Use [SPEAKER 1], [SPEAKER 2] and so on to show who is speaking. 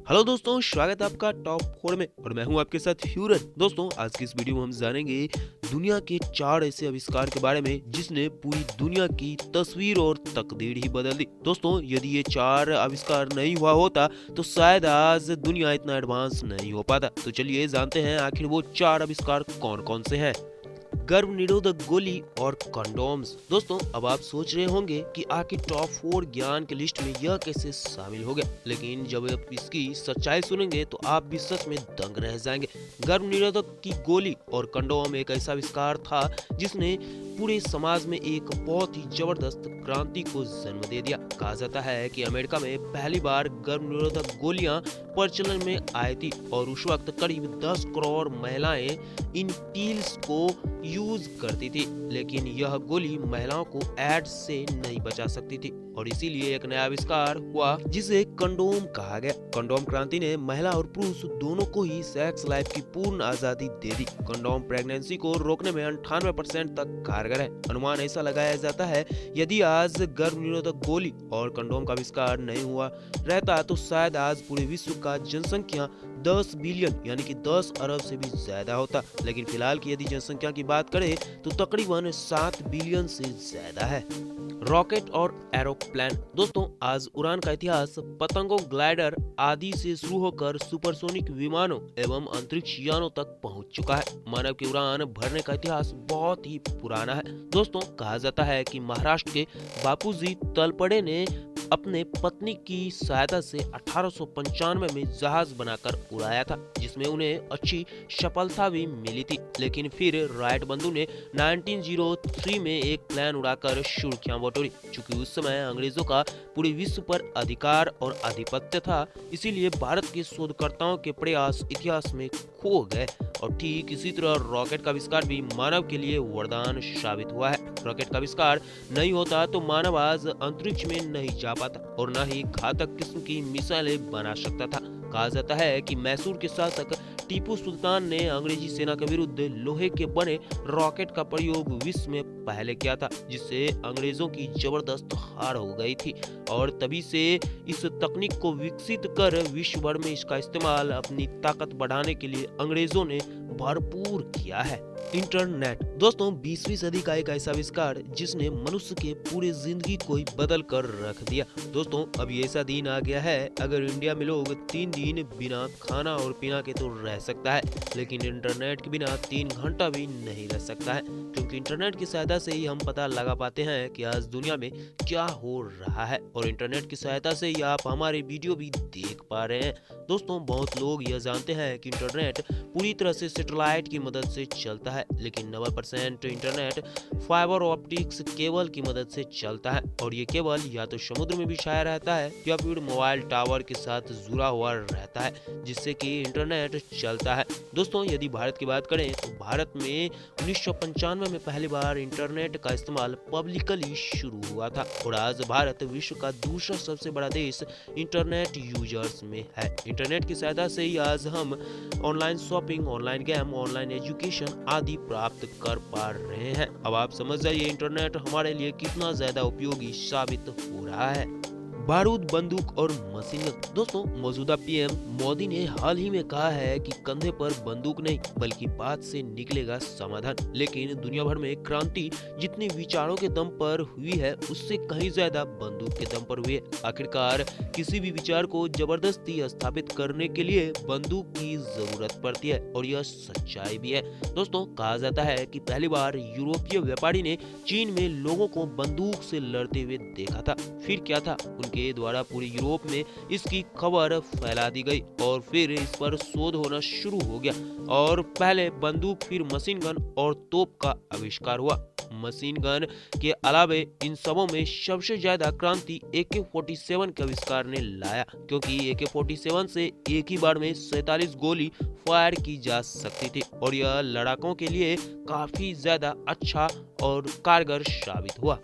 [SPEAKER 1] Hello दोस्तों, स्वागत है आपका टॉप 4 में और मैं हूं आपके साथ ह्यूरन। दोस्तों, आज की इस वीडियो में हम जानेंगे दुनिया के 4 ऐसे आविष्कार के बारे में जिसने पूरी दुनिया की तस्वीर और तकदीर ही बदल दी। दोस्तों, यदि ये 4 आविष्कार नहीं हुआ होता तो शायद आज दुनिया इतना एडवांस नहीं हो पाता। तो चलिए जानते हैं आखिर वो 4 आविष्कार कौन कौन से हैं। गर्भ निरोधक गोली और कंडोम्स। दोस्तों, अब आप सोच रहे होंगे कि आखिर टॉप 4 ज्ञान की लिस्ट में यह कैसे शामिल हो गया, लेकिन जब आप इसकी सच्चाई सुनेंगे तो आप भी सच में दंग रह जाएंगे। गर्भ निरोधक की गोली और कंडोम एक ऐसा आविष्कार था जिसने पूरे समाज में एक बहुत ही जबरदस्त क्रांति को जन्म दे दिया। कहा जाता है कि अमेरिका में पहली बार गर्भ निरोधक गोलियां प्रचलन में आई थी और उस वक्त करीब 10 करोड़ महिलाएं इन पील्स को यूज करती थी, लेकिन यह गोली महिलाओं को एड्स से नहीं बचा सकती थी और इसीलिए एक नया आविष्कार हुआ जिसे कंडोम कहा गया। कंडोम क्रांति ने महिला और पुरुष दोनों को ही सेक्स लाइफ की पूर्ण आजादी दे दी। कंडोम प्रेगनेंसी को रोकने में 98% तक कारगर है। अनुमान ऐसा लगाया जाता है यदि आज गर्भ निरोधक गोली और कंडोम का आविष्कार नहीं हुआ रहता तो शायद आज पूरे विश्व का जनसंख्या 10 बिलियन यानी कि 10 अरब से भी ज्यादा होता, लेकिन फिलहाल की यदि जनसंख्या की बात करें तो तकरीबन 7 बिलियन से ज्यादा है। रॉकेट और एरोप्लेन। दोस्तों, आज उड़ान का इतिहास पतंगों, ग्लाइडर आदि से शुरू होकर सुपरसोनिक विमानों एवं अंतरिक्ष यानों तक पहुंच चुका है। मानव की उड़ान भरने का इतिहास बहुत ही पुराना है। दोस्तों, कहा जाता है कि महाराष्ट्र के बापूजी तलपड़े ने अपने पत्नी की सहायता से 1895 में जहाज बनाकर उड़ाया था, जिसमें उन्हें अच्छी सफलता भी मिली थी। लेकिन फिर राइट बंधु ने 1903 में एक प्लेन उड़ाकर सुर्खियां बटोरी। चूंकि उस समय अंग्रेजों का पूरे विश्व पर अधिकार और आधिपत्य था, इसीलिए भारत के शोधकर्ताओं के प्रयास इतिहास में खो गए। और ठीक इसी तरह रॉकेट का आविष्कार भी मानव के लिए वरदान साबित हुआ है। रॉकेट का आविष्कार नहीं होता तो मानव आज अंतरिक्ष में नहीं जा पाता और न ही घातक किस्म की मिसाइलें बना सकता था। कहा जाता है कि मैसूर के शासक टीपू सुल्तान ने अंग्रेजी सेना के विरुद्ध लोहे के बने रॉकेट का प्रयोग विश्व में पहले किया था, जिससे अंग्रेजों की जबरदस्त हार हो गई थी और तभी से इस तकनीक को विकसित कर विश्व भर में इसका इस्तेमाल अपनी ताकत बढ़ाने के लिए अंग्रेजों ने भरपूर किया है। इंटरनेट। दोस्तों, 20वीं सदी का एक ऐसा आविष्कार जिसने मनुष्य के पूरे जिंदगी को ही बदल कर रख दिया। दोस्तों, अभी ऐसा दिन आ गया है अगर इंडिया में लोग 3 दिन बिना खाना और पीना के तो रह सकता है, लेकिन इंटरनेट के बिना 3 घंटा भी नहीं रह सकता है, क्योंकि इंटरनेट की सहायता से ही हम पता लगा पाते हैं कि आज दुनिया में क्या हो रहा है और इंटरनेट की सहायता से ही आप हमारे वीडियो भी देख पा रहे हैं। दोस्तों, बहुत लोग यह जानते हैं कि इंटरनेट पूरी तरह से सैटेलाइट की मदद से चलता है, लेकिन 90% इंटरनेट फाइबर ऑप्टिक्स केबल की मदद से चलता है और ये केबल या तो समुद्र में बिछाया रहता है या फिर मोबाइल टावर के साथ जुड़ा हुआ रहता है, जिससे कि इंटरनेट चलता है। दोस्तों, यदि भारत की बात करें तो भारत में 1995 में पहली बार इंटरनेट का इस्तेमाल पब्लिकली शुरू हुआ था और आज भारत विश्व का दूसरा सबसे बड़ा देश इंटरनेट यूजर्स में है। इंटरनेट की सहायता से ही आज हम online shopping, online game, online education आदि प्राप्त कर पा रहे हैं। अब आप समझ जाइए इंटरनेट हमारे लिए कितना ज्यादा उपयोगी साबित हो रहा है। बारूद, बंदूक और मशीन गन। दोस्तों, मौजूदा पीएम मोदी ने हाल ही में कहा है कि कंधे पर बंदूक नहीं बल्कि बात से निकलेगा समाधान, लेकिन दुनिया भर में क्रांति जितनी विचारों के दम पर हुई है उससे कहीं ज्यादा बंदूक के दम पर हुई है। आखिरकार किसी भी विचार को जबरदस्ती स्थापित करने के लिए बंदूक की जरूरत पड़ती है और यह सच्चाई भी है। दोस्तों, कहा जाता है कि पहली बार यूरोपीय व्यापारी ने चीन में लोगों को बंदूक से लड़ते हुए देखा था। फिर क्या था, के द्वारा पूरे यूरोप में इसकी खबर फैला दी गई और फिर इस पर शोध होना शुरू हो गया और पहले बंदूक, फिर मशीन गन और तोप का आविष्कार हुआ। मशीन गन के अलावे इन सबों में सबसे ज्यादा क्रांति AK-47 के आविष्कार ने लाया, क्योंकि AK-47 से एक ही बार में 47 गोली फायर की जा सकती थी और यह लड़ाकों के लिए काफी ज्यादा अच्छा और कारगर साबित हुआ।